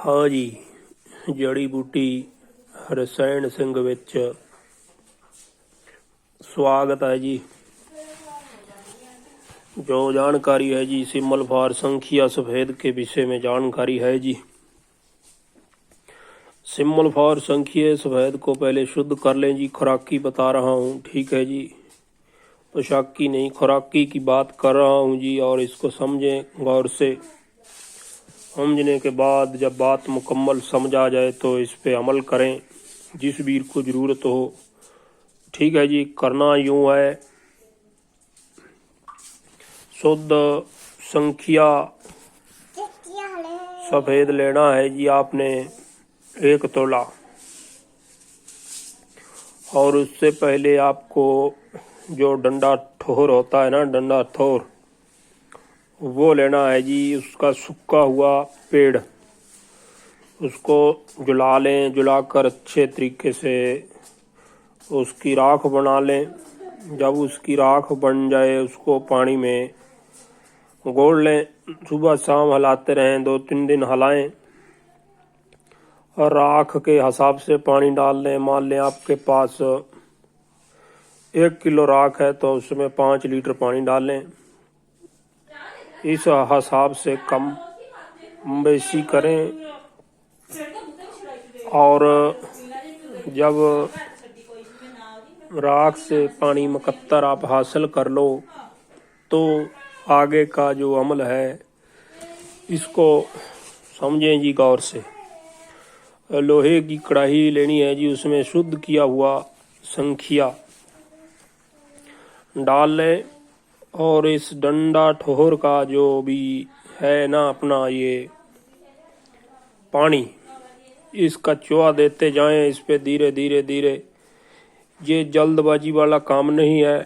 हाँ जी, जड़ी बूटी रसायन ਸਿੰਘ ਵਿੱਚ स्वागत है जी। जो जानकारी है जी सिमल फार संखिया सफेद के विषय में जानकारी है जी। सिमल फार संखिया सफेद को पहले शुद्ध कर लें जी। खुराकी बता रहा हूँ, ठीक है जी, पोशाकी नहीं खुराकी की बात कर रहा हूँ जी। और इसको समझें गौर से। समझने के बाद जब बात मुकम्मल समझ आ जाए तो इस पे अमल करें जिस वीर को ज़रूरत हो, ठीक है जी। करना यूँ है, शुद्ध संखिया सफ़ेद लेना है जी आपने 1 तोला। और उससे पहले आपको जो डंडा ठोर होता है ना, डंडा ठोर, वो लेना है जी। उसका सूखा हुआ पेड़, उसको जला लें। जलाकर अच्छे तरीके से उसकी राख बना लें। जब उसकी राख बन जाए उसको पानी में घोल लें। सुबह शाम हिलाते रहें, 2-3 दिन हिलाएं। और राख के हिसाब से पानी डाल लें। मान लें आपके पास 1 किलो राख है तो उसमें 5 लीटर पानी डाल लें। इस हिसाब से कम बेशी करें। और जब राख से पानी मुकत्तर आप हासिल कर लो तो आगे का जो अमल है इसको समझें जी गौर से। लोहे की कढ़ाई लेनी है जी, उसमें शुद्ध किया हुआ संखिया डाल लें। और इस डंडा ठोर का जो भी है ना अपना ये पानी, इसका चुआ देते जाएं इस पे धीरे धीरे धीरे। ये जल्दबाजी वाला काम नहीं है,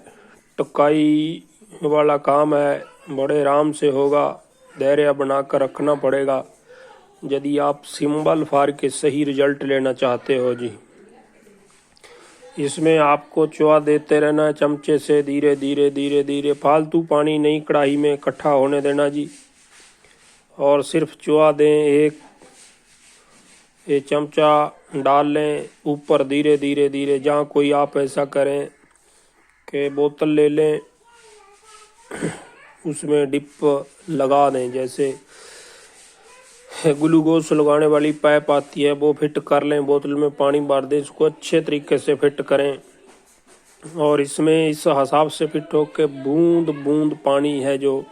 टकाई वाला काम है। बड़े आराम से होगा, धैर्य बनाकर रखना पड़ेगा यदि आप सिंबल फार के सही रिजल्ट लेना चाहते हो जी। इसमें आपको चुआ देते रहना है चमचे से, धीरे धीरे धीरे धीरे। फालतू पानी नहीं कढ़ाई में इकट्ठा होने देना जी। और सिर्फ चुआ दें, ये चमचा डाल लें ऊपर धीरे धीरे धीरे। जहाँ कोई आप ऐसा करें कि बोतल ले लें, उसमें डिप लगा दें। जैसे ग्लूकोज लगाने वाली पाइप आती है वो फिट कर लें, बोतल में पानी भर दें, इसको अच्छे तरीके से फिट करें। और इसमें इस हिसाब से फिट हो के बूंद बूंद पानी है जो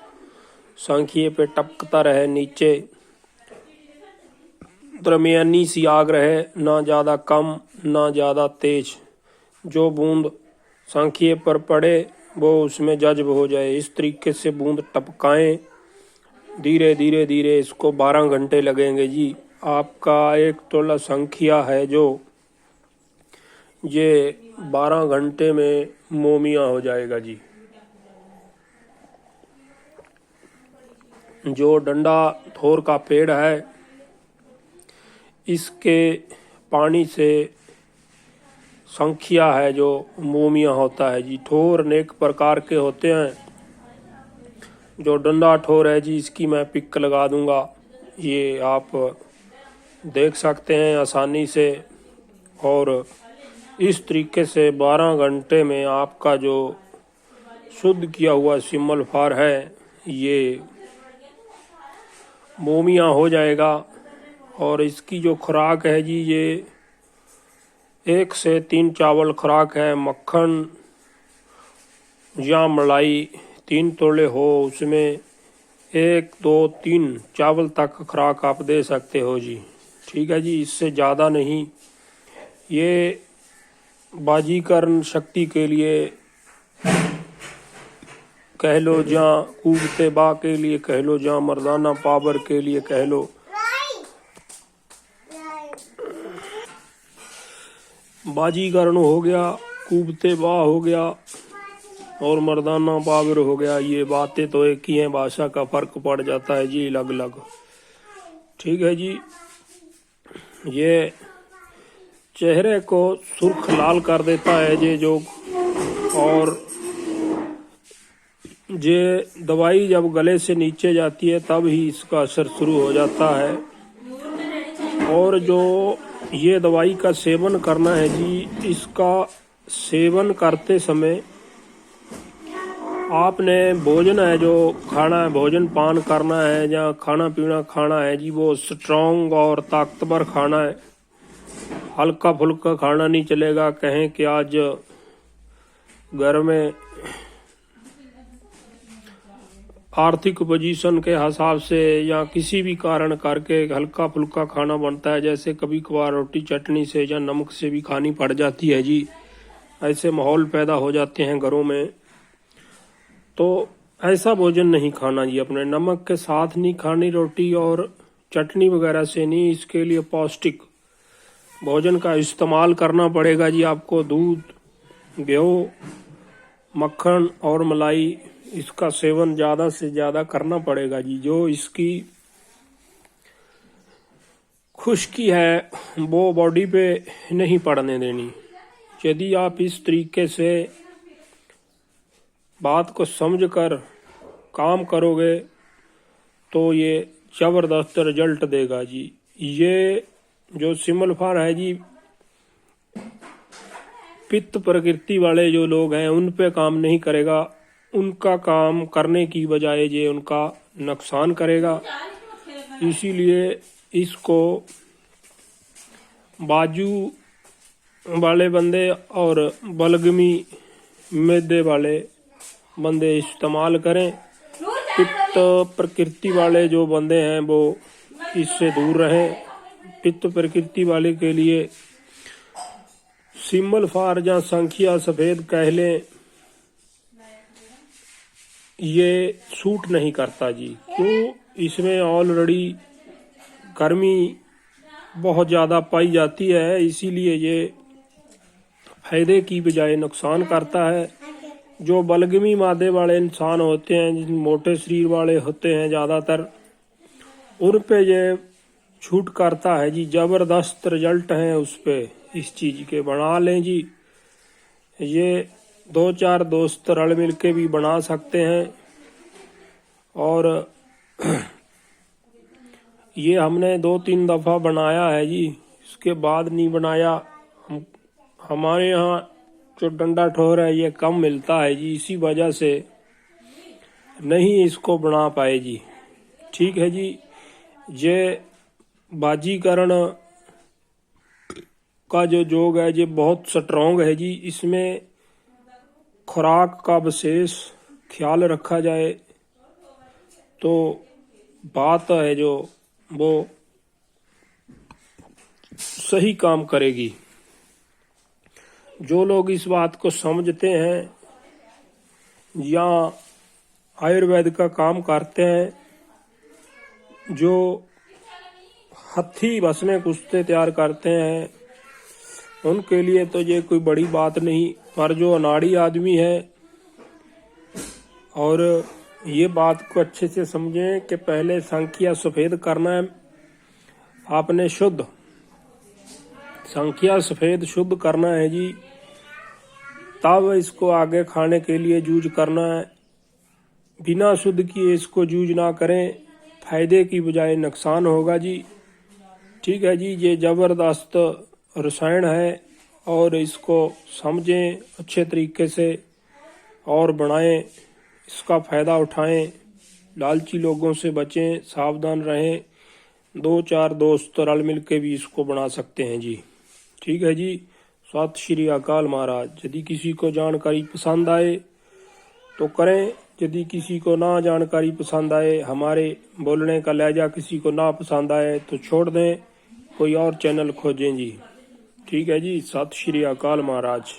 सांखिए पे टपकता रहे नीचे। दरमियानी सी आग रहे, ना ज़्यादा कम ना ज़्यादा तेज। जो बूंद सांखिए पर पड़े वो उसमें जज्ब हो जाए, इस तरीके से बूंद टपकाएं धीरे धीरे धीरे। इसको 12 घंटे लगेंगे जी। आपका 1 तोला संखिया है जो ये 12 घंटे में मोमिया हो जाएगा जी। जो डंडा थोर का पेड़ है इसके पानी से संखिया है जो मोमिया होता है जी। ठोर अनेक प्रकार के होते हैं। जो डंडा ठोर है जी इसकी मैं पिक लगा दूंगा, ये आप देख सकते हैं आसानी से। और इस तरीके से 12 घंटे में आपका जो शुद्ध किया हुआ सिमल फार है ये मोमिया हो जाएगा। और इसकी जो खुराक है जी ये 1 से 3 चावल खुराक है। मक्खन या मलाई 3 तोले हो उसमें 1, 2, 3 चावल तक खुराक आप दे सकते हो जी, ठीक है जी। इससे ज़्यादा नहीं। ये बाजीकरण शक्ति के लिए कह लो, जहाँ कूबते बा के लिए कह लो, जहाँ मर्दाना पावर के लिए कह लो। बाजीकरण हो गया, कूबते बा हो गया और मर्दाना पावर हो गया। ये बातें तो एक ही हैं, भाषा का फर्क पड़ जाता है जी अलग अलग, ठीक है जी। ये चेहरे को सुर्ख लाल कर देता है ये जो। और ये दवाई जब गले से नीचे जाती है तब ही इसका असर शुरू हो जाता है। और जो ये दवाई का सेवन करना है जी, इसका सेवन करते समय आपने भोजन है जो खाना है, भोजन पान करना है या खाना पीना खाना है जी, वो स्ट्रॉन्ग और ताकतवर खाना है। हल्का फुल्का खाना नहीं चलेगा। कहें कि आज घर में आर्थिक पोजीशन के हिसाब से या किसी भी कारण करके हल्का फुल्का खाना बनता है, जैसे कभी कभार रोटी चटनी से या नमक से भी खानी पड़ जाती है जी। ऐसे माहौल पैदा हो जाते हैं घरों में, तो ऐसा भोजन नहीं खाना जी। अपने नमक के साथ नहीं खानी रोटी और चटनी वगैरह से नहीं। इसके लिए पौष्टिक भोजन का इस्तेमाल करना पड़ेगा जी आपको। दूध, घी, मक्खन और मलाई, इसका सेवन ज्यादा से ज्यादा करना पड़ेगा जी। जो इसकी खुश्की है वो बॉडी पे नहीं पड़ने देनी। यदि आप इस तरीके से बात को समझकर काम करोगे तो ये जबरदस्त रिजल्ट देगा जी। ये जो सिमलफार है जी, पित्त प्रकृति वाले जो लोग हैं उन पे काम नहीं करेगा। उनका काम करने की बजाय ये उनका नुकसान करेगा। इसीलिए इसको बाजू वाले बंदे और बलगमी मैदे वाले बंदे इस्तेमाल करें। पित्त प्रकृति वाले जो बंदे हैं वो इससे दूर रहें। पित्त प्रकृति वाले के लिए सिमलफार या संखिया सफेद कह लें, ये सूट नहीं करता जी। क्यों? इसमें ऑलरेडी गर्मी बहुत ज़्यादा पाई जाती है, इसीलिए ये फायदे की बजाय नुकसान करता है। जो बलगमी मादे वाले इंसान होते हैं, मोटे शरीर वाले होते हैं ज़्यादातर, उन पे ये छूट करता है जी। जबरदस्त रिजल्ट हैं उस पे इस चीज़ के। बना लें जी। ये 2-4 दोस्त रल मिल के भी बना सकते हैं। और ये हमने 2-3 दफ़ा बनाया है जी, इसके बाद नहीं बनाया। हमारे यहाँ जो डंडा ठोर है ये कम मिलता है जी, इसी वजह से नहीं इसको बना पाए जी। ठीक है जी। ये बाजीकरण का जो जोग है ये बहुत स्ट्रॉन्ग है जी। इसमें खुराक का विशेष ख्याल रखा जाए तो बात है जो वो सही काम करेगी। जो लोग इस बात को समझते हैं या आयुर्वेद का काम करते हैं, जो हथी भस्मे कुश्ते तैयार करते हैं, उनके लिए तो ये कोई बड़ी बात नहीं। पर जो अनाड़ी आदमी है और ये बात को अच्छे से समझें कि पहले संखिया सफेद करना है आपने, शुद्ध संखिया सफेद शुद्ध करना है जी, तब इसको आगे खाने के लिए यूज करना है। बिना शुद्ध किए इसको यूज ना करें, फायदे की बजाय नुकसान होगा जी। ठीक है जी। ये जबरदस्त रसायन है और इसको समझें अच्छे तरीके से और बनाएं, इसका फायदा उठाएं। लालची लोगों से बचें, सावधान रहें। 2-4 दोस्त रल मिल के भी इसको बना सकते हैं जी। ठीक है जी। सत श्री अकाल महाराज। यदि किसी को जानकारी पसंद आए तो करें, यदि किसी को ना जानकारी पसंद आए, हमारे बोलने का लहजा किसी को ना पसंद आए तो छोड़ दें, कोई और चैनल खोजें जी। ठीक है जी। सत श्री अकाल महाराज।